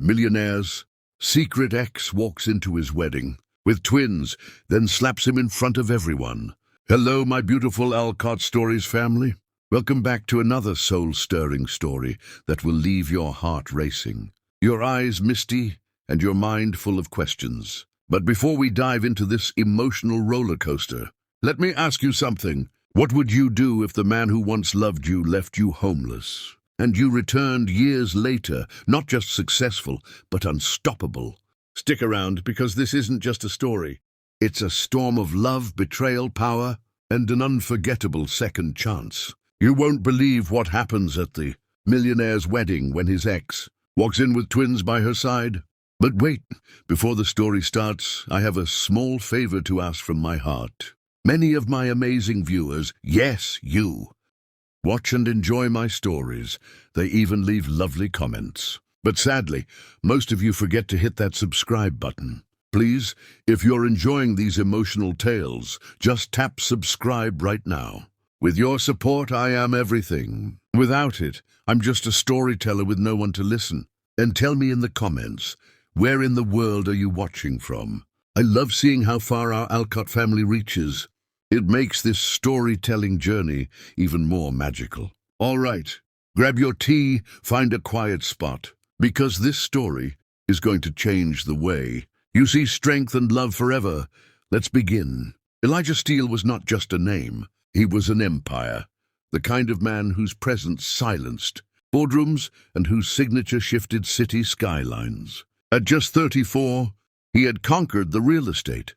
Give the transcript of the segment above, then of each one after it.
Millionaire'S secret ex walks into his wedding with twins, then slaps him in front of everyone. Hello, my beautiful Alcot Stories family. Welcome back to another soul-stirring story that will leave your heart racing, your eyes misty, and your mind full of questions. But before we dive into this emotional roller coaster, let me ask you something. What would you do if the man who once loved you left you homeless, and you returned years later, not just successful, but unstoppable? Stick around, because this isn't just a story. It's a storm of love, betrayal, power, and an unforgettable second chance. You won't believe what happens at the millionaire's wedding when his ex walks in with twins by her side. But wait, before the story starts, I have a small favor to ask from my heart. Many of my amazing viewers, yes, you, watch and enjoy my stories. They even leave lovely comments. But sadly, most of you forget to hit that subscribe button. Please, if you're enjoying these emotional tales, just tap subscribe right now. With your support, I am everything. Without it, I'm just a storyteller with no one to listen. And tell me in the comments, where in the world are you watching from? I love seeing how far our Alcott family reaches. It makes this storytelling journey even more magical. All right, grab your tea, find a quiet spot, because this story is going to change the way you see strength and love forever. Let's begin. Elijah Steele was not just a name. He was an empire, the kind of man whose presence silenced boardrooms and whose signature shifted city skylines. At just 34, he had conquered the real estate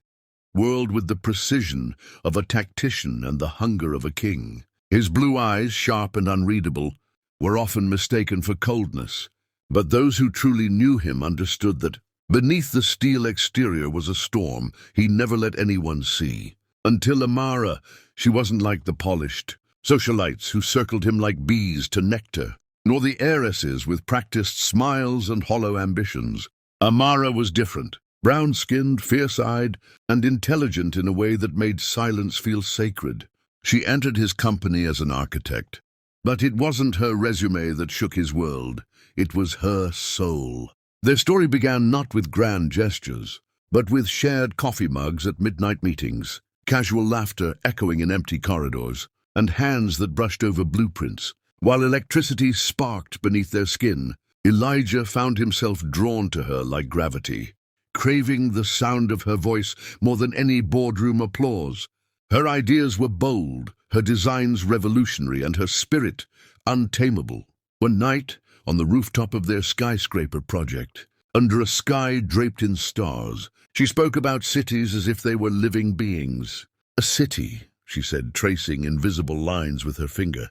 world with the precision of a tactician and the hunger of a king. His blue eyes, sharp and unreadable, were often mistaken for coldness, but those who truly knew him understood that beneath the steel exterior was a storm he never let anyone see. Until Amara, she wasn't like the polished socialites who circled him like bees to nectar, nor the heiresses with practiced smiles and hollow ambitions. Amara was different. Brown-skinned, fierce-eyed, and intelligent in a way that made silence feel sacred. She entered his company as an architect. But it wasn't her resume that shook his world. It was her soul. Their story began not with grand gestures, but with shared coffee mugs at midnight meetings, casual laughter echoing in empty corridors, and hands that brushed over blueprints. While electricity sparked beneath their skin, Elijah found himself drawn to her like gravity, craving the sound of her voice more than any boardroom applause. Her ideas were bold, her designs revolutionary, and her spirit untamable. One night, on the rooftop of their skyscraper project, under a sky draped in stars, she spoke about cities as if they were living beings. A city, she said, tracing invisible lines with her finger,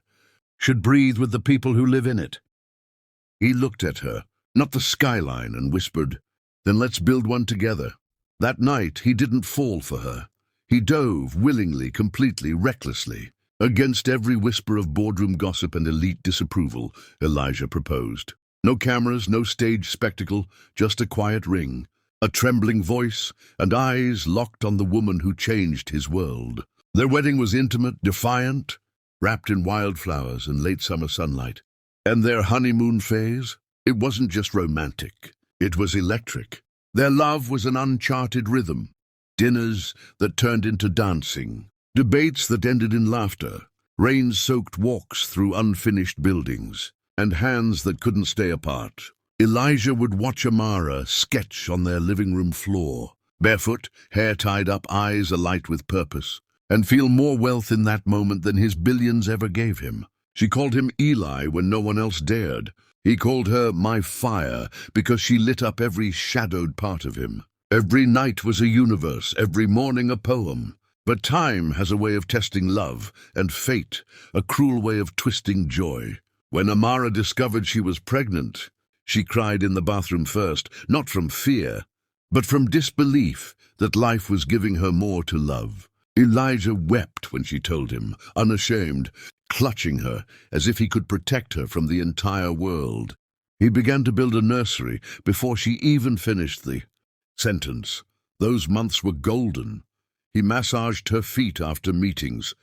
should breathe with the people who live in it. He looked at her, not the skyline, and whispered, "Then let's build one together." That night, he didn't fall for her. He dove willingly, completely, recklessly. Against every whisper of boardroom gossip and elite disapproval, Elijah proposed. No cameras, no stage spectacle, just a quiet ring, a trembling voice, and eyes locked on the woman who changed his world. Their wedding was intimate, defiant, wrapped in wildflowers and late summer sunlight. And their honeymoon phase? It wasn't just romantic. It was electric. Their love was an uncharted rhythm. Dinners that turned into dancing, debates that ended in laughter, rain-soaked walks through unfinished buildings, and hands that couldn't stay apart. Elijah would watch Amara sketch on their living room floor, barefoot, hair tied up, eyes alight with purpose, and feel more wealth in that moment than his billions ever gave him. She called him Eli when no one else dared. He called her my fire because she lit up every shadowed part of him. Every night was a universe, every morning a poem. But time has a way of testing love, and fate, a cruel way of twisting joy. When Amara discovered she was pregnant, she cried in the bathroom first, not from fear, but from disbelief that life was giving her more to love. Elijah wept when she told him, unashamed, clutching her as if he could protect her from the entire world. He began to build a nursery before she even finished the sentence. Those months were golden. He massaged her feet after meetings,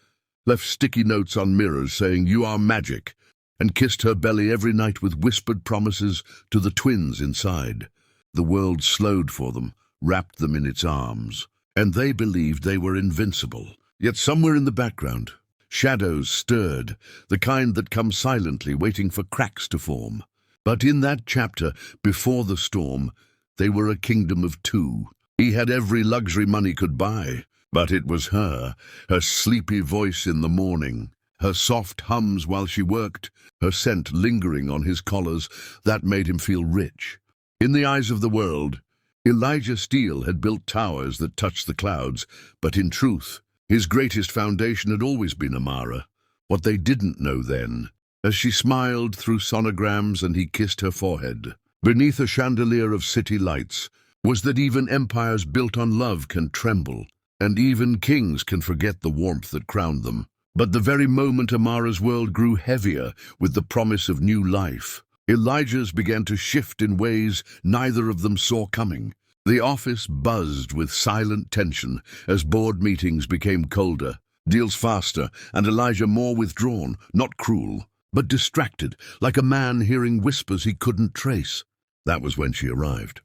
left sticky notes on mirrors saying, "You are magic," and kissed her belly every night with whispered promises to the twins inside. The world slowed for them, wrapped them in its arms, and they believed they were invincible. Yet somewhere in the background, shadows stirred, the kind that come silently, waiting for cracks to form. But in that chapter, before the storm, they were a kingdom of two. He had every luxury money could buy, but it was her sleepy voice in the morning, her soft hums while she worked, her scent lingering on his collars, that made him feel rich. In the eyes of the world, Elijah Steele had built towers that touched the clouds, but in truth, his greatest foundation had always been Amara. What they didn't know then, as she smiled through sonograms and he kissed her forehead, beneath a chandelier of city lights, was that even empires built on love can tremble, and even kings can forget the warmth that crowned them. But the very moment Amara's world grew heavier with the promise of new life, Elijah's began to shift in ways neither of them saw coming. The office buzzed with silent tension as board meetings became colder, deals faster, and Elijah more withdrawn, not cruel, but distracted, like a man hearing whispers he couldn't trace. That was when she arrived.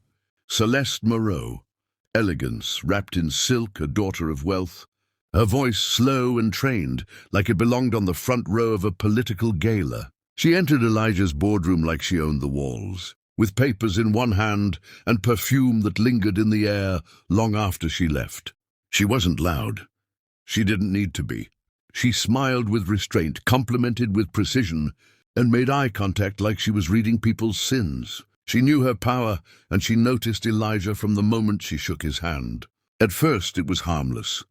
Celeste Moreau, elegance wrapped in silk, a daughter of wealth, her voice slow and trained, like it belonged on the front row of a political gala. She entered Elijah's boardroom like she owned the walls, with papers in one hand and perfume that lingered in the air long after she left. She wasn't loud. She didn't need to be. She smiled with restraint, complimented with precision, and made eye contact like she was reading people's sins. She knew her power, and she noticed Elijah from the moment she shook his hand. At first it was harmless.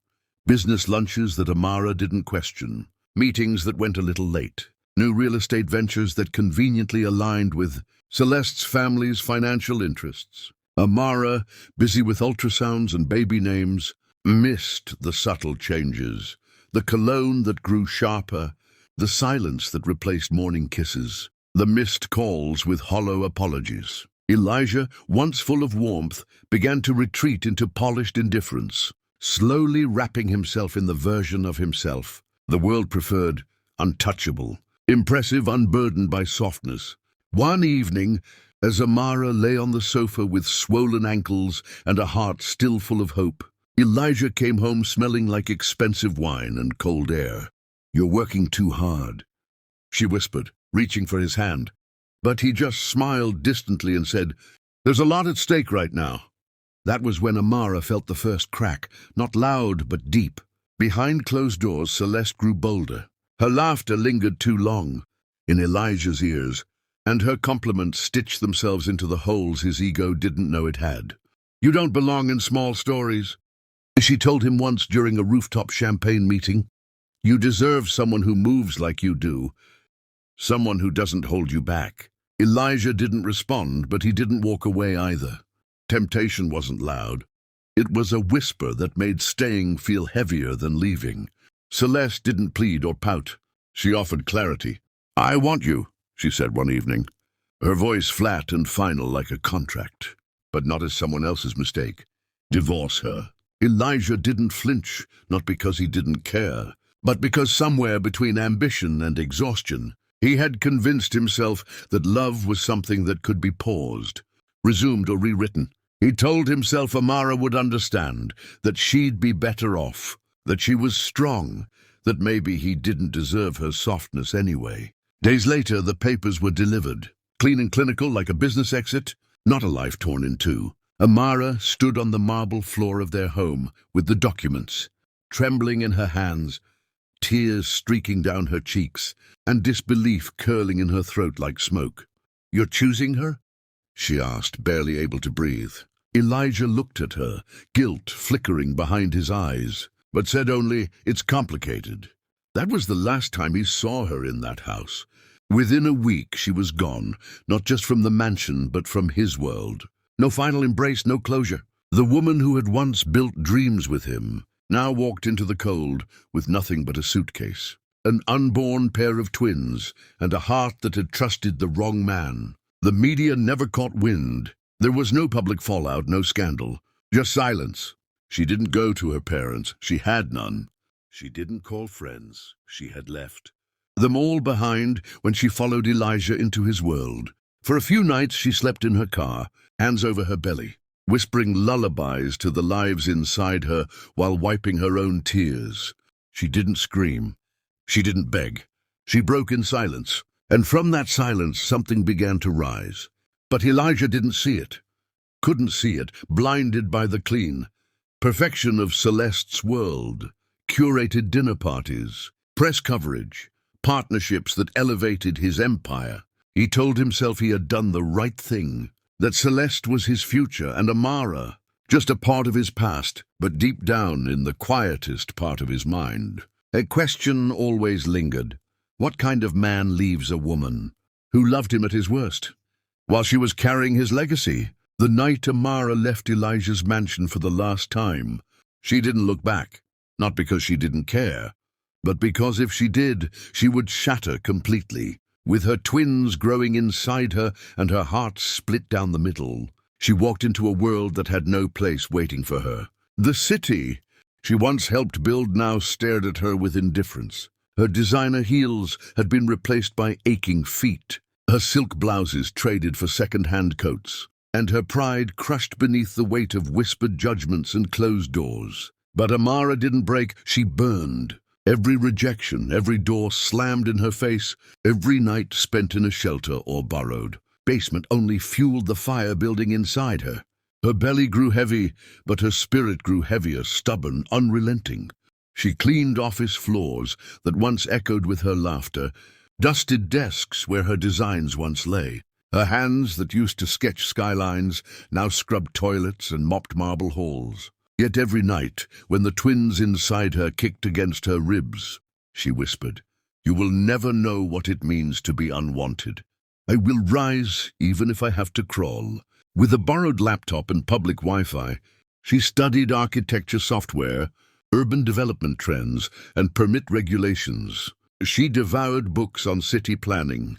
Business lunches that Amara didn't question, meetings that went a little late, new real estate ventures that conveniently aligned with Celeste's family's financial interests. Amara, busy with ultrasounds and baby names, missed the subtle changes, the cologne that grew sharper, the silence that replaced morning kisses, the missed calls with hollow apologies. Elijah, once full of warmth, began to retreat into polished indifference, slowly wrapping himself in the version of himself the world preferred, untouchable, impressive, unburdened by softness. One evening, as Amara lay on the sofa with swollen ankles and a heart still full of hope, Elijah came home smelling like expensive wine and cold air. "You're working too hard," she whispered, reaching for his hand. But he just smiled distantly and said, "There's a lot at stake right now." That was when Amara felt the first crack, not loud but deep. Behind closed doors, Celeste grew bolder. Her laughter lingered too long in Elijah's ears, and her compliments stitched themselves into the holes his ego didn't know it had. "You don't belong in small stories," she told him once during a rooftop champagne meeting. "You deserve someone who moves like you do, someone who doesn't hold you back." Elijah didn't respond, but he didn't walk away either. Temptation wasn't loud. It was a whisper that made staying feel heavier than leaving. Celeste didn't plead or pout. She offered clarity. "I want you," she said one evening, her voice flat and final like a contract, but not as someone else's mistake. "Divorce her." Elijah didn't flinch, not because he didn't care, but because somewhere between ambition and exhaustion, he had convinced himself that love was something that could be paused, resumed or rewritten. He told himself Amara would understand, that she'd be better off, that she was strong, that maybe he didn't deserve her softness anyway. Days later, the papers were delivered, clean and clinical like a business exit, not a life torn in two. Amara stood on the marble floor of their home with the documents, trembling in her hands, tears streaking down her cheeks, and disbelief curling in her throat like smoke. "You're choosing her?" she asked, barely able to breathe. Elijah looked at her, guilt flickering behind his eyes, but said only, "It's complicated." That was the last time he saw her in that house. Within a week she was gone, not just from the mansion, but from his world. No final embrace, no closure. The woman who had once built dreams with him now walked into the cold with nothing but a suitcase, an unborn pair of twins, and a heart that had trusted the wrong man. The media never caught wind. There was no public fallout, no scandal, just silence. She didn't go to her parents. She had none. She didn't call friends. She had left. them all behind when she followed Elijah into his world. For a few nights she slept in her car, hands over her belly, whispering lullabies to the lives inside her while wiping her own tears. She didn't scream. She didn't beg. She broke in silence, and from that silence something began to rise. But Elijah didn't see it, couldn't see it, blinded by the clean perfection of Celeste's world, curated dinner parties, press coverage, partnerships that elevated his empire. He told himself he had done the right thing, that Celeste was his future and Amara just a part of his past, but deep down in the quietest part of his mind, a question always lingered. What kind of man leaves a woman who loved him at his worst, while she was carrying his legacy? The night Amara left Elijah's mansion for the last time, she didn't look back, not because she didn't care, but because if she did, she would shatter completely. With her twins growing inside her and her heart split down the middle, she walked into a world that had no place waiting for her. The city she once helped build now stared at her with indifference. Her designer heels had been replaced by aching feet, her silk blouses traded for second-hand coats, and her pride crushed beneath the weight of whispered judgments and closed doors. But Amara didn't break, she burned. Every rejection, every door slammed in her face, every night spent in a shelter or borrowed basement only fueled the fire building inside her. Her belly grew heavy, but her spirit grew heavier, stubborn, unrelenting. She cleaned office floors that once echoed with her laughter, dusted desks where her designs once lay. Her hands that used to sketch skylines now scrubbed toilets and mopped marble halls. Yet every night, when the twins inside her kicked against her ribs, she whispered, "You will never know what it means to be unwanted. I will rise even if I have to crawl." With a borrowed laptop and public Wi-Fi, she studied architecture software, urban development trends, and permit regulations. She devoured books on city planning,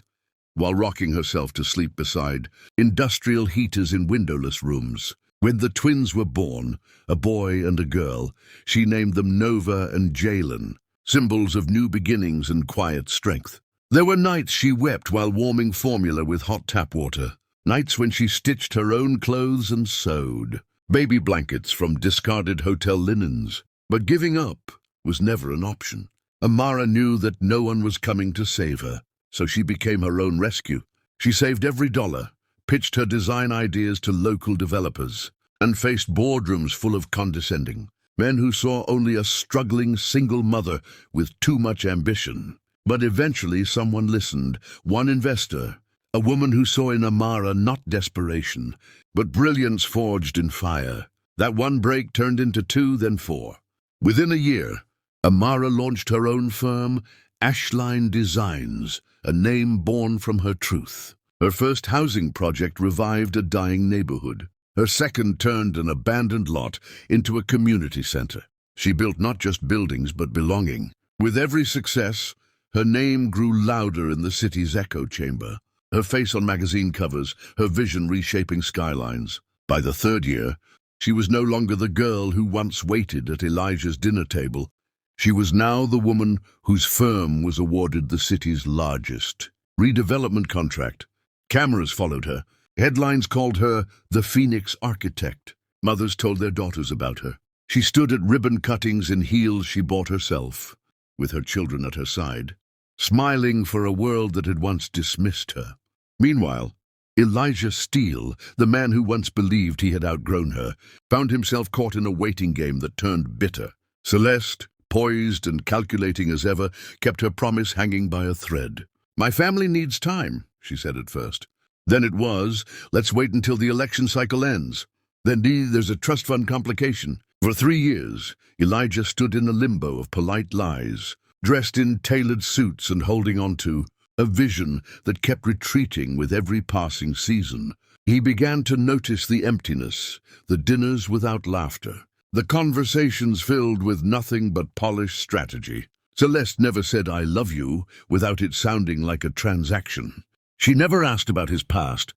while rocking herself to sleep beside industrial heaters in windowless rooms. When the twins were born, a boy and a girl, she named them Nova and Jalen, symbols of new beginnings and quiet strength. There were nights she wept while warming formula with hot tap water, nights when she stitched her own clothes and sewed baby blankets from discarded hotel linens. But giving up was never an option. Amara knew that no one was coming to save her, so she became her own rescue. She saved every dollar, pitched her design ideas to local developers, and faced boardrooms full of condescending men who saw only a struggling single mother with too much ambition. But eventually someone listened, one investor, a woman who saw in Amara not desperation, but brilliance forged in fire. That one break turned into two, then four. Within a year, Amara launched her own firm, Ashline Designs, a name born from her truth. Her first housing project revived a dying neighborhood. Her second turned an abandoned lot into a community center. She built not just buildings, but belonging. With every success, her name grew louder in the city's echo chamber. Her face on magazine covers, her vision reshaping skylines. By the third year, she was no longer the girl who once waited at Elijah's dinner table. She was now the woman whose firm was awarded the city's largest redevelopment contract. Cameras followed her. Headlines called her the Phoenix Architect. Mothers told their daughters about her. She stood at ribbon cuttings in heels she bought herself, with her children at her side, smiling for a world that had once dismissed her. Meanwhile, Elijah Steele, the man who once believed he had outgrown her, found himself caught in a waiting game that turned bitter. Celeste, poised and calculating as ever, kept her promise hanging by a thread. "My family needs time," she said at first. Then it was, "Let's wait until the election cycle ends." Then there's a trust fund complication. For 3 years, Elijah stood in a limbo of polite lies, dressed in tailored suits and holding on to a vision that kept retreating with every passing season. He began to notice the emptiness, the dinners without laughter, the conversations filled with nothing but polished strategy. Celeste never said "I love you" without it sounding like a transaction. She never asked about his past,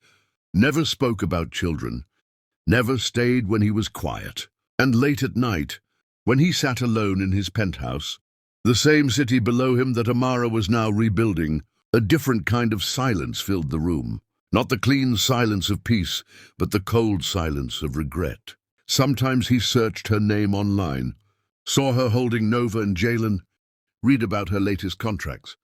never spoke about children, never stayed when he was quiet. And late at night, when he sat alone in his penthouse, The same city below him that Amara was now rebuilding. A different kind of silence filled the room. Not the clean silence of peace, but the cold silence of regret. Sometimes he searched her name online, saw her holding Nova and Jalen, read about her latest contracts,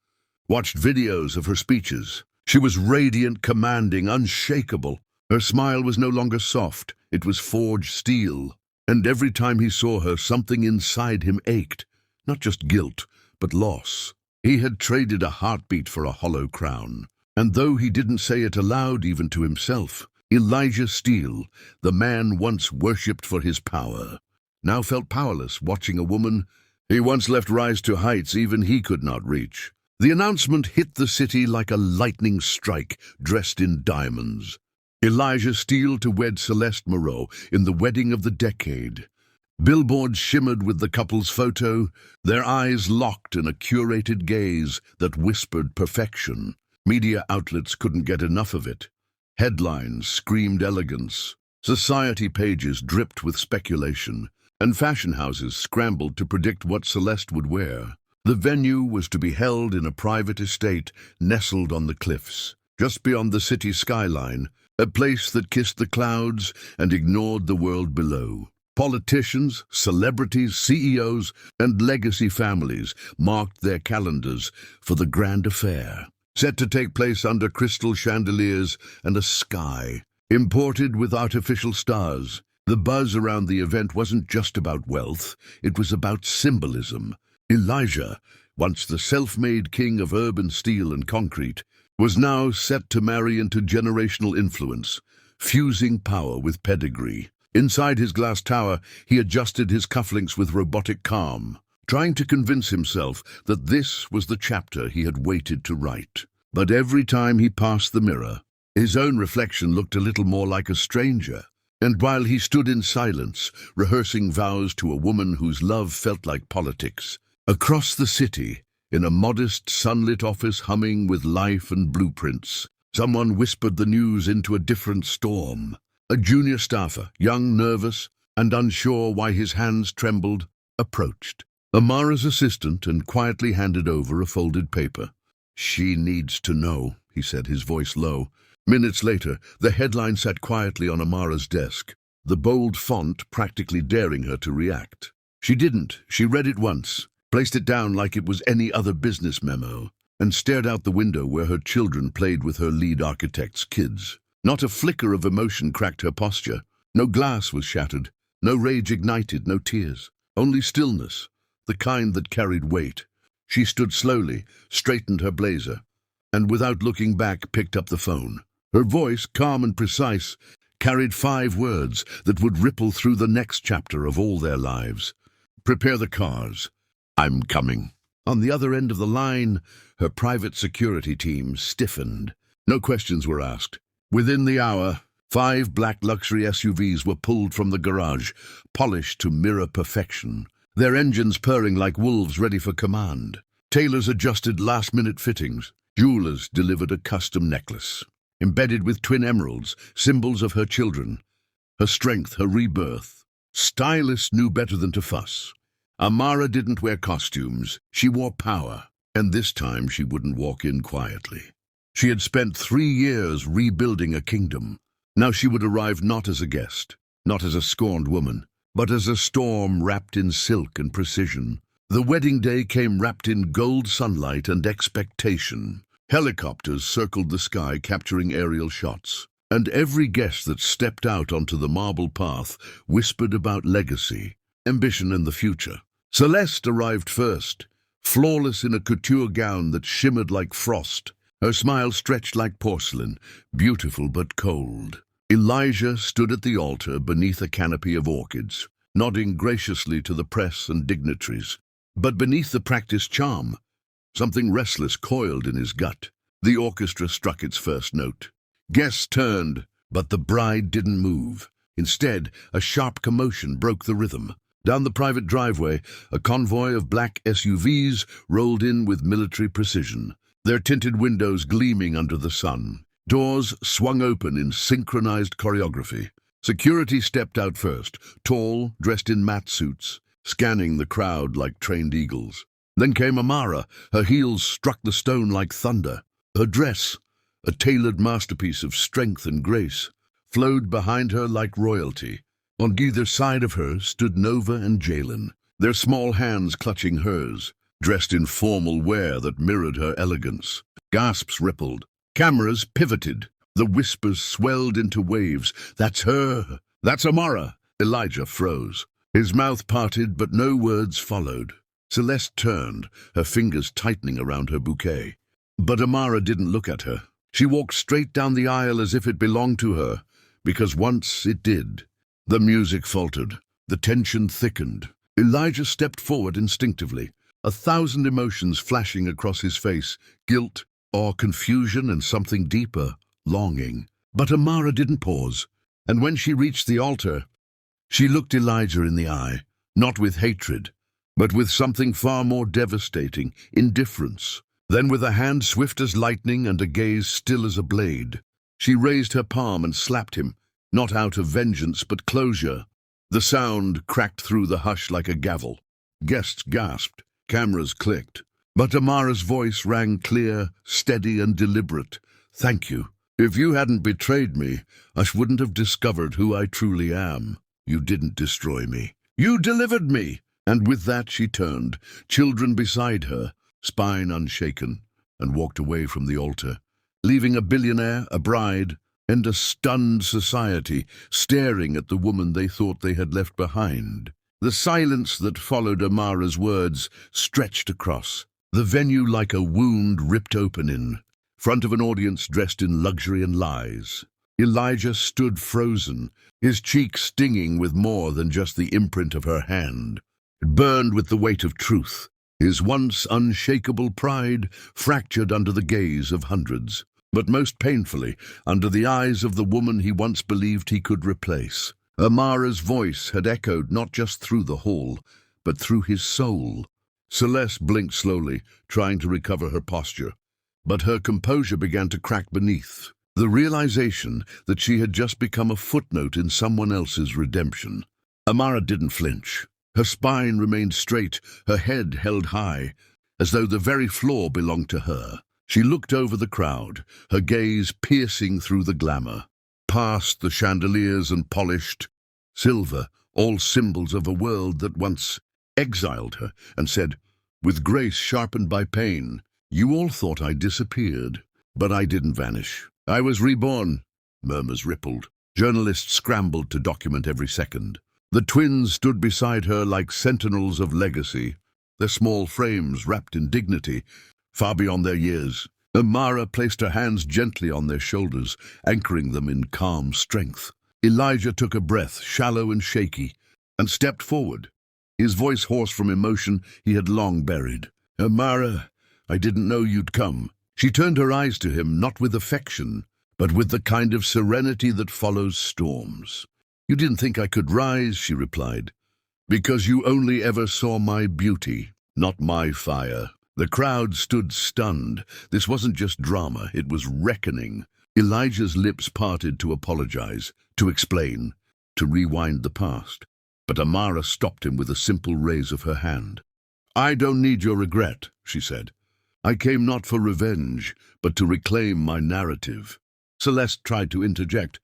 watched videos of her speeches. She was radiant, commanding, unshakable. Her smile was no longer soft, it was forged steel. And every time he saw her, something inside him ached. Not just guilt, but loss. He had traded a heartbeat for a hollow crown. And though he didn't say it aloud even to himself, Elijah Steele, the man once worshipped for his power, now felt powerless watching a woman he once left rise to heights even he could not reach. The announcement hit the city like a lightning strike dressed in diamonds. Elijah Steele to wed Celeste Moreau in the wedding of the decade. Billboards shimmered with the couple's photo, their eyes locked in a curated gaze that whispered perfection. Media outlets couldn't get enough of it. Headlines screamed elegance. Society pages dripped with speculation, and fashion houses scrambled to predict what Celeste would wear. The venue was to be held in a private estate nestled on the cliffs, just beyond the city skyline, a place that kissed the clouds and ignored the world below. Politicians, celebrities, CEOs, and legacy families marked their calendars for the grand affair, set to take place under crystal chandeliers and a sky imported with artificial stars. The buzz around the event wasn't just about wealth, it was about symbolism. Elijah, once the self-made king of urban steel and concrete, was now set to marry into generational influence, fusing power with pedigree. Inside his glass tower, he adjusted his cufflinks with robotic calm, trying to convince himself that this was the chapter he had waited to write. But every time he passed the mirror, his own reflection looked a little more like a stranger. And while he stood in silence, rehearsing vows to a woman whose love felt like politics, across the city, in a modest, sunlit office humming with life and blueprints, someone whispered the news into a different storm. A junior staffer, young, nervous, and unsure why his hands trembled, approached Amara's assistant and quietly handed over a folded paper. "She needs to know," he said, his voice low. Minutes later, the headline sat quietly on Amara's desk, the bold font practically daring her to react. She didn't. She read it once, placed it down like it was any other business memo, and stared out the window where her children played with her lead architect's kids. Not a flicker of emotion cracked her posture. No glass was shattered, no rage ignited, no tears. Only stillness, the kind that carried weight. She stood slowly, straightened her blazer, and without looking back picked up the phone. Her voice, calm and precise, carried 5 words that would ripple through the next chapter of all their lives. "Prepare the cars. I'm coming." On the other end of the line, her private security team stiffened. No questions were asked. Within the hour, 5 black luxury SUVs were pulled from the garage, polished to mirror perfection, their engines purring like wolves ready for command. Tailors adjusted last-minute fittings. Jewelers delivered a custom necklace, embedded with twin emeralds, symbols of her children, her strength, her rebirth. Stylists knew better than to fuss. Amara didn't wear costumes, she wore power, and this time she wouldn't walk in quietly. She had spent 3 years rebuilding a kingdom. Now she would arrive not as a guest, not as a scorned woman, but as a storm wrapped in silk and precision. The wedding day came wrapped in gold sunlight and expectation. Helicopters circled the sky, capturing aerial shots, and every guest that stepped out onto the marble path whispered about legacy, ambition, and the future. Celeste arrived first, flawless in a couture gown that shimmered like frost, her smile stretched like porcelain, beautiful but cold. Elijah stood at the altar beneath a canopy of orchids, nodding graciously to the press and dignitaries. But beneath the practiced charm, something restless coiled in his gut. The orchestra struck its first note. Guests turned, but the bride didn't move. Instead, a sharp commotion broke the rhythm. Down the private driveway, a convoy of black SUVs rolled in with military precision, their tinted windows gleaming under the sun. Doors swung open in synchronized choreography. Security stepped out first, tall, dressed in matte suits, scanning the crowd like trained eagles. Then came Amara. Her heels struck the stone like thunder. Her dress, a tailored masterpiece of strength and grace, flowed behind her like royalty. On either side of her stood Nova and Jalen, their small hands clutching hers, dressed in formal wear that mirrored her elegance. Gasps rippled. Cameras pivoted. The whispers swelled into waves. "That's her! That's Amara!" Elijah froze. His mouth parted, but no words followed. Celeste turned, her fingers tightening around her bouquet. But Amara didn't look at her. She walked straight down the aisle as if it belonged to her, because once it did. The music faltered. The tension thickened. Elijah stepped forward instinctively, 1,000 emotions flashing across his face: guilt, awe, confusion, and something deeper, longing. But Amara didn't pause, and when she reached the altar, she looked Elijah in the eye, not with hatred, but with something far more devastating: indifference. Then, with a hand swift as lightning and a gaze still as a blade, she raised her palm and slapped him, not out of vengeance but closure. The sound cracked through the hush like a gavel. Guests gasped, cameras clicked, but Amara's voice rang clear, steady, and deliberate. "Thank you. If you hadn't betrayed me, I wouldn't have discovered who I truly am. You didn't destroy me. You delivered me." And with that she turned, children beside her, spine unshaken, and walked away from the altar, leaving a billionaire, a bride, and a stunned society staring at the woman they thought they had left behind. The silence that followed Amara's words stretched across the venue like a wound ripped open in front of an audience dressed in luxury and lies. Elijah stood frozen, his cheek stinging with more than just the imprint of her hand. It burned with the weight of truth. His once unshakable pride fractured under the gaze of hundreds, but most painfully under the eyes of the woman he once believed he could replace. Amara's voice had echoed not just through the hall, but through his soul. Celeste blinked slowly, trying to recover her posture, but her composure began to crack beneath the realization that she had just become a footnote in someone else's redemption. Amara didn't flinch. Her spine remained straight, her head held high, as though the very floor belonged to her. She looked over the crowd, her gaze piercing through the glamour, past the chandeliers and polished silver, all symbols of a world that once exiled her, and said, with grace sharpened by pain, "You all thought I disappeared, but I didn't vanish. I was reborn." Murmurs rippled. Journalists scrambled to document every second. The twins stood beside her like sentinels of legacy, their small frames wrapped in dignity, far beyond their years. Amara placed her hands gently on their shoulders, anchoring them in calm strength. Elijah took a breath, shallow and shaky, and stepped forward, his voice hoarse from emotion he had long buried. "Amara, I didn't know you'd come." She turned her eyes to him, not with affection, but with the kind of serenity that follows storms. "You didn't think I could rise," she replied, "because you only ever saw my beauty, not my fire." The crowd stood stunned. This wasn't just drama, it was reckoning. Elijah's lips parted to apologize, to explain, to rewind the past. But Amara stopped him with a simple raise of her hand. "I don't need your regret," she said. "I came not for revenge, but to reclaim my narrative." Celeste tried to interject,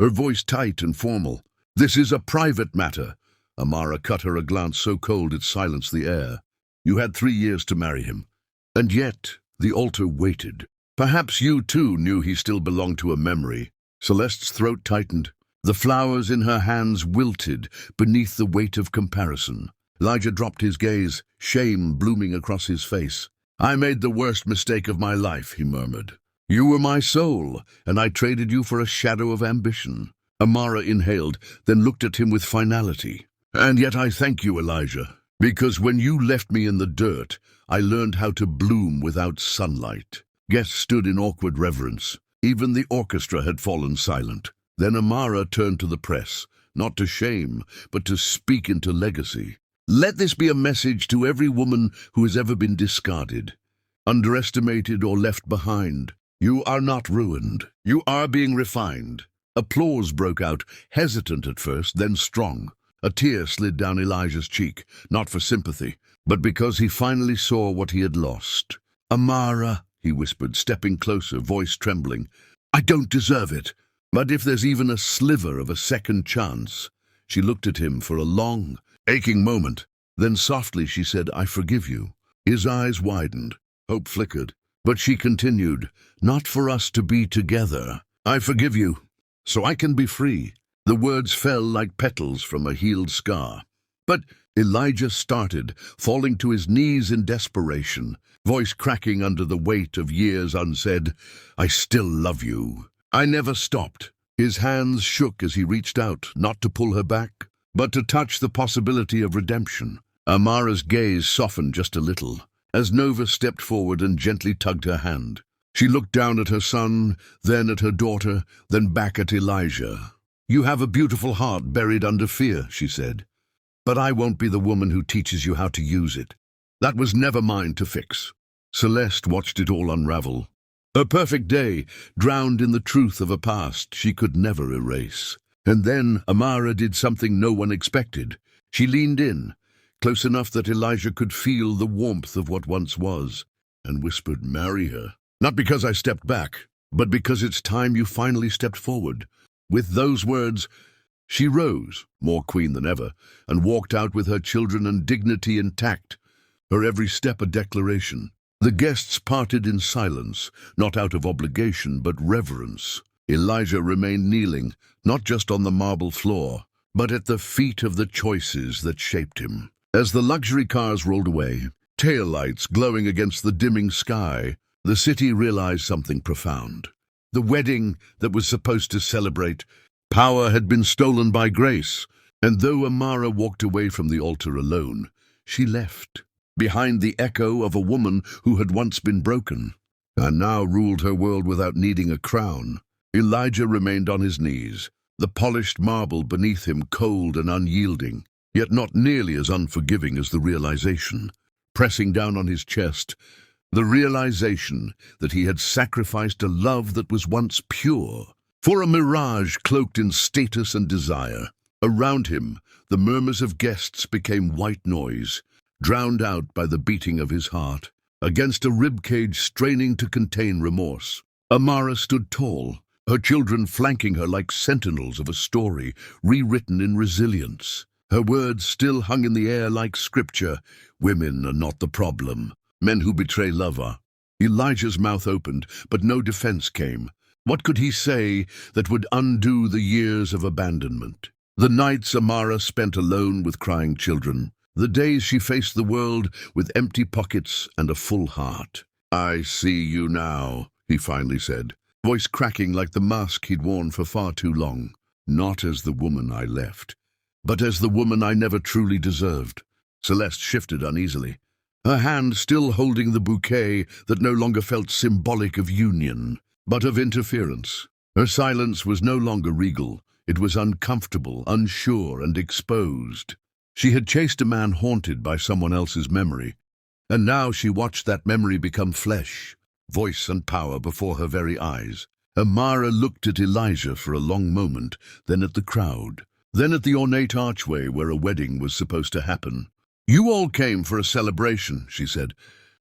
her voice tight and formal. "This is a private matter." Amara cut her a glance so cold it silenced the air. "You had 3 years to marry him. And yet the altar waited. Perhaps you too knew he still belonged to a memory." Celeste's throat tightened. The flowers in her hands wilted beneath the weight of comparison. Elijah dropped his gaze, shame blooming across his face. "I made the worst mistake of my life," he murmured. "You were my soul, and I traded you for a shadow of ambition." Amara inhaled, then looked at him with finality. "And yet I thank you, Elijah, because when you left me in the dirt, I learned how to bloom without sunlight." Guests stood in awkward reverence. Even the orchestra had fallen silent. Then Amara turned to the press, not to shame, but to speak into legacy. "Let this be a message to every woman who has ever been discarded, underestimated, or left behind. You are not ruined. You are being refined." Applause broke out, hesitant at first, then strong. A tear slid down Elijah's cheek, not for sympathy, but because he finally saw what he had lost. "Amara," he whispered, stepping closer, voice trembling, "I don't deserve it. But if there's even a sliver of a second chance." She looked at him for a long, aching moment. Then softly she said, "I forgive you." His eyes widened. Hope flickered. But she continued, "Not for us to be together. I forgive you, so I can be free." The words fell like petals from a healed scar. But Elijah started, falling to his knees in desperation, voice cracking under the weight of years unsaid. "I still love you." I never stopped. His hands shook as he reached out, not to pull her back, but to touch the possibility of redemption. Amara's gaze softened just a little, as Nova stepped forward and gently tugged her hand. She looked down at her son, then at her daughter, then back at Elijah. "You have a beautiful heart buried under fear," she said. "But I won't be the woman who teaches you how to use it. That was never mine to fix." Celeste watched it all unravel. Her perfect day, drowned in the truth of a past she could never erase. And then Amara did something no one expected. She leaned in, close enough that Elijah could feel the warmth of what once was, and whispered, "Marry her. Not because I stepped back, but because it's time you finally stepped forward." With those words, she rose, more queen than ever, and walked out with her children and dignity intact, her every step a declaration. The guests parted in silence, not out of obligation but reverence. Elijah remained kneeling, not just on the marble floor, but at the feet of the choices that shaped him. As the luxury cars rolled away, taillights glowing against the dimming sky, the city realized something profound. The wedding that was supposed to celebrate power had been stolen by grace, and though Amara walked away from the altar alone, she left behind the echo of a woman who had once been broken, and now ruled her world without needing a crown. Elijah remained on his knees, the polished marble beneath him cold and unyielding, yet not nearly as unforgiving as the realization. Pressing down on his chest, the realization that he had sacrificed a love that was once pure, for a mirage cloaked in status and desire. Around him, the murmurs of guests became white noise, drowned out by the beating of his heart, against a ribcage straining to contain remorse. Amara stood tall, her children flanking her like sentinels of a story rewritten in resilience. Her words still hung in the air like scripture. "Women are not the problem. Men who betray love are." Elijah's mouth opened, but no defense came. What could he say that would undo the years of abandonment? The nights Amara spent alone with crying children, the days she faced the world with empty pockets and a full heart. "I see you now," he finally said, voice cracking like the mask he'd worn for far too long. "Not as the woman I left, but as the woman I never truly deserved." Celeste shifted uneasily, her hand still holding the bouquet that no longer felt symbolic of union, but of interference. Her silence was no longer regal. It was uncomfortable, unsure, and exposed. She had chased a man haunted by someone else's memory, and now she watched that memory become flesh, voice and power before her very eyes. Amara looked at Elijah for a long moment, then at the crowd, then at the ornate archway where a wedding was supposed to happen. "You all came for a celebration," she said,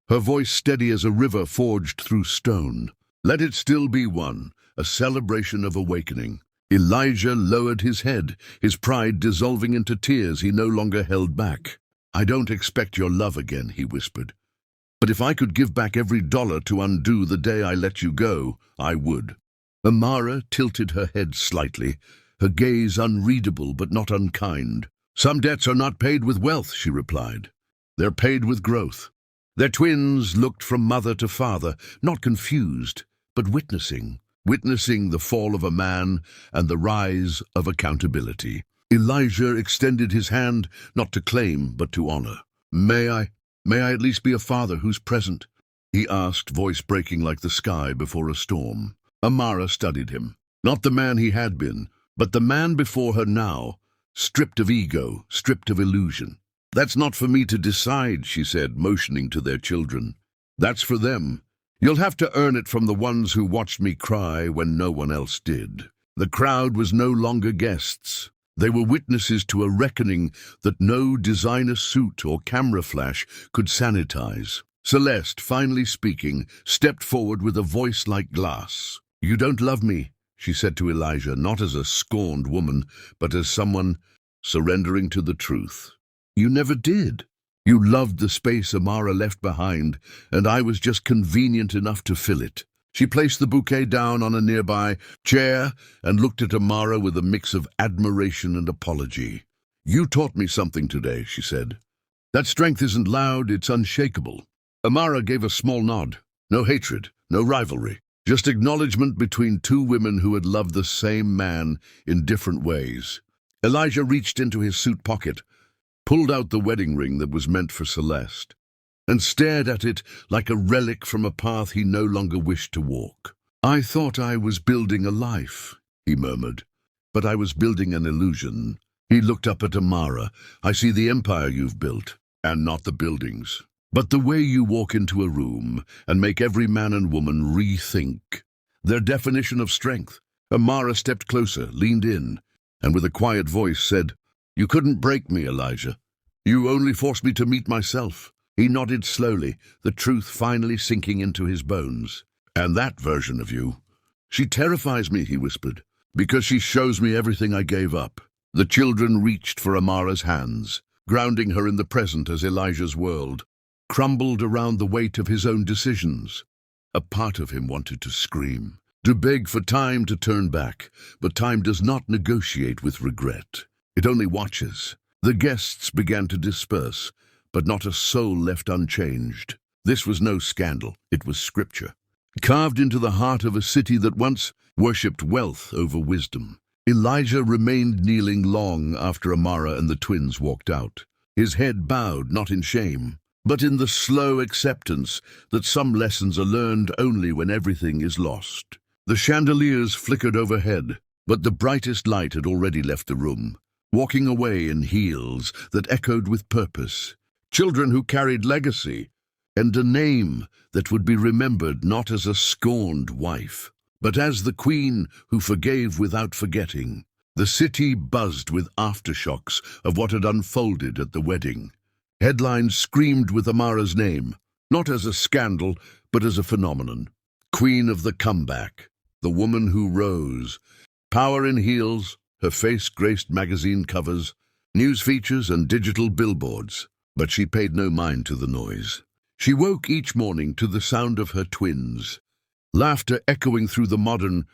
her voice steady as a river forged through stone. "Let it still be one, a celebration of awakening." Elijah lowered his head, his pride dissolving into tears he no longer held back. "I don't expect your love again," he whispered. "But if I could give back every dollar to undo the day I let you go, I would." Amara tilted her head slightly, her gaze unreadable but not unkind. "Some debts are not paid with wealth," she replied. "They're paid with growth." Their twins looked from mother to father, not confused, but witnessing the fall of a man and the rise of accountability. Elijah extended his hand, not to claim, but to honor. May I at least be a father who's present?" he asked, voice breaking like the sky before a storm. Amara studied him. Not the man he had been, but the man before her now, stripped of ego, stripped of illusion. "That's not for me to decide," she said, motioning to their children. "That's for them. You'll have to earn it from the ones who watched me cry when no one else did." The crowd was no longer guests. They were witnesses to a reckoning that no designer suit or camera flash could sanitize. Celeste, finally speaking, stepped forward with a voice like glass. "You don't love me," she said to Elijah, not as a scorned woman, but as someone surrendering to the truth. "You never did. You loved the space Amara left behind, and I was just convenient enough to fill it." She placed the bouquet down on a nearby chair and looked at Amara with a mix of admiration and apology. "You taught me something today," she said. "That strength isn't loud, it's unshakable." Amara gave a small nod. No hatred, no rivalry, just acknowledgement between two women who had loved the same man in different ways. Elijah reached into his suit pocket, pulled out the wedding ring that was meant for Celeste, and stared at it like a relic from a path he no longer wished to walk. "I thought I was building a life," he murmured, "but I was building an illusion." He looked up at Amara. "I see the empire you've built, and not the buildings, but the way you walk into a room and make every man and woman rethink their definition of strength." Amara stepped closer, leaned in, and with a quiet voice said, "You couldn't break me, Elijah. You only forced me to meet myself." He nodded slowly, the truth finally sinking into his bones. "And that version of you, she terrifies me," he whispered, "because she shows me everything I gave up." The children reached for Amara's hands, grounding her in the present as Elijah's world crumbled around the weight of his own decisions. A part of him wanted to scream, to beg for time to turn back, but time does not negotiate with regret. It only watches. The guests began to disperse, but not a soul left unchanged. This was no scandal, it was scripture, carved into the heart of a city that once worshipped wealth over wisdom. Elijah remained kneeling long after Amara and the twins walked out. His head bowed, not in shame, but in the slow acceptance that some lessons are learned only when everything is lost. The chandeliers flickered overhead, but the brightest light had already left the room, walking away in heels that echoed with purpose. Children who carried legacy and a name that would be remembered not as a scorned wife, but as the queen who forgave without forgetting. The city buzzed with aftershocks of what had unfolded at the wedding. Headlines screamed with Amara's name, not as a scandal, but as a phenomenon. Queen of the comeback, the woman who rose. Power in heels, her face graced magazine covers, news features and digital billboards. But she paid no mind to the noise. She woke each morning to the sound of her twins, laughter echoing through the modern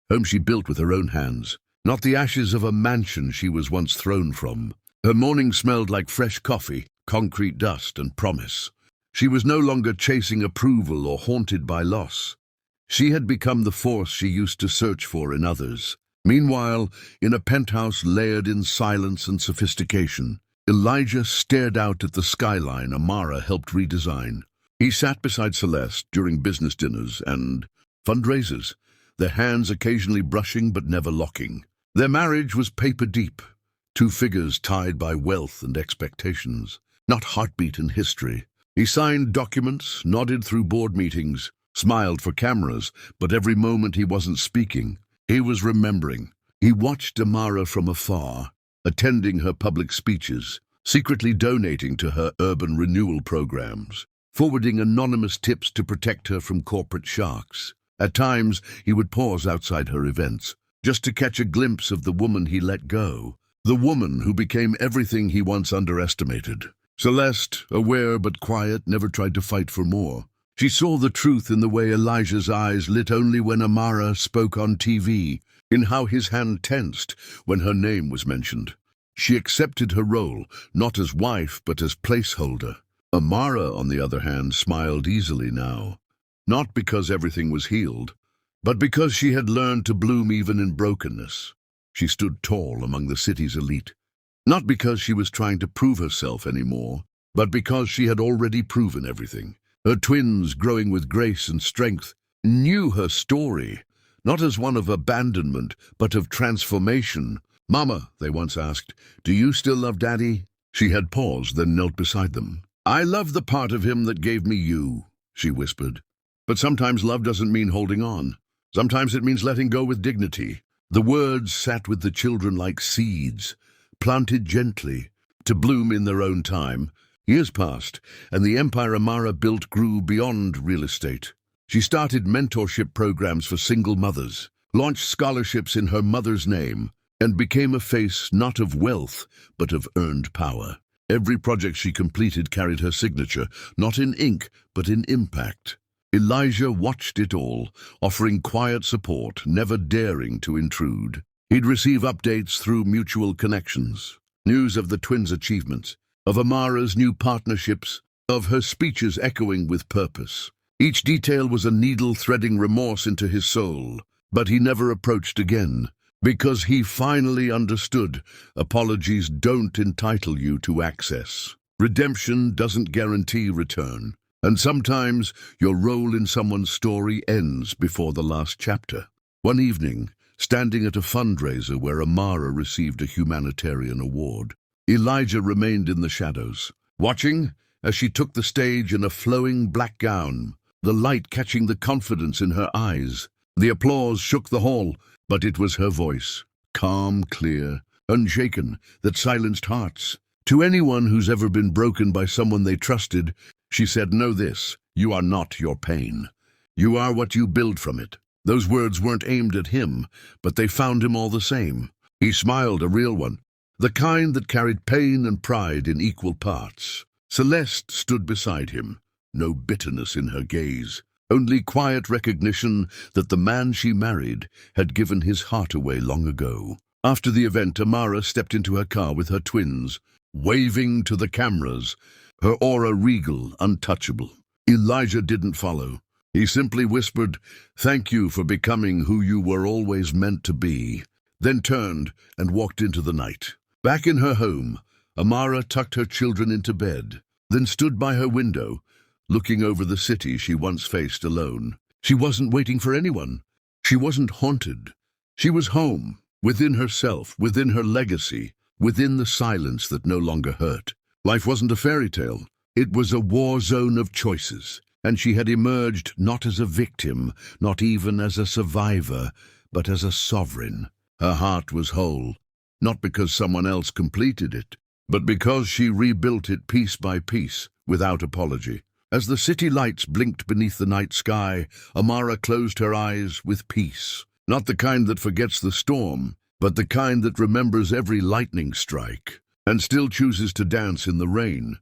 home she built with her own hands, not the ashes of a mansion she was once thrown from. Her morning smelled like fresh coffee, concrete dust, and promise. She was no longer chasing approval or haunted by loss. She had become the force she used to search for in others. Meanwhile, in a penthouse layered in silence and sophistication, Elijah stared out at the skyline Amara helped redesign. He sat beside Celeste during business dinners and fundraisers, their hands occasionally brushing but never locking. Their marriage was paper deep, two figures tied by wealth and expectations, not heartbeat in history. He signed documents, nodded through board meetings, smiled for cameras, but every moment he wasn't speaking, he was remembering. He watched Amara from afar, attending her public speeches, secretly donating to her urban renewal programs, forwarding anonymous tips to protect her from corporate sharks. At times, he would pause outside her events, just to catch a glimpse of the woman he let go, the woman who became everything he once underestimated. Celeste, aware but quiet, never tried to fight for more. She saw the truth in the way Elijah's eyes lit only when Amara spoke on TV, in how his hand tensed when her name was mentioned. She accepted her role, not as wife but as placeholder. Amara, on the other hand, smiled easily now, not because everything was healed, but because she had learned to bloom even in brokenness. She stood tall among the city's elite, not because she was trying to prove herself anymore, but because she had already proven everything. Her twins, growing with grace and strength, knew her story, not as one of abandonment, but of transformation. "Mama," they once asked, "do you still love Daddy?" She had paused, then knelt beside them. "I love the part of him that gave me you," she whispered. "But sometimes love doesn't mean holding on. Sometimes it means letting go with dignity." The words sat with the children like seeds, planted gently, to bloom in their own time. Years passed, and the empire Amara built grew beyond real estate. She started mentorship programs for single mothers, launched scholarships in her mother's name, and became a face not of wealth, but of earned power. Every project she completed carried her signature, not in ink, but in impact. Elijah watched it all, offering quiet support, never daring to intrude. He'd receive updates through mutual connections, news of the twins' achievements, of Amara's new partnerships, of her speeches echoing with purpose. Each detail was a needle threading remorse into his soul, but he never approached again, because he finally understood apologies don't entitle you to access. Redemption doesn't guarantee return, and sometimes your role in someone's story ends before the last chapter. One evening, standing at a fundraiser where Amara received a humanitarian award, Elijah remained in the shadows, watching as she took the stage in a flowing black gown, the light catching the confidence in her eyes. The applause shook the hall, but it was her voice, calm, clear, unshaken, that silenced hearts. To anyone who's ever been broken by someone they trusted, she said, "Know this, you are not your pain. You are what you build from it." Those words weren't aimed at him, but they found him all the same. He smiled, a real one, the kind that carried pain and pride in equal parts. Celeste stood beside him, no bitterness in her gaze, only quiet recognition that the man she married had given his heart away long ago. After the event, Amara stepped into her car with her twins, waving to the cameras, her aura regal, untouchable. Elijah didn't follow. He simply whispered, "Thank you for becoming who you were always meant to be," then turned and walked into the night. Back in her home, Amara tucked her children into bed, then stood by her window, looking over the city she once faced alone. She wasn't waiting for anyone. She wasn't haunted. She was home, within herself, within her legacy, within the silence that no longer hurt. Life wasn't a fairy tale. It was a war zone of choices, and she had emerged not as a victim, not even as a survivor, but as a sovereign. Her heart was whole, not because someone else completed it, but because she rebuilt it piece by piece, without apology. As the city lights blinked beneath the night sky, Amara closed her eyes with peace. Not the kind that forgets the storm, but the kind that remembers every lightning strike, and still chooses to dance in the rain.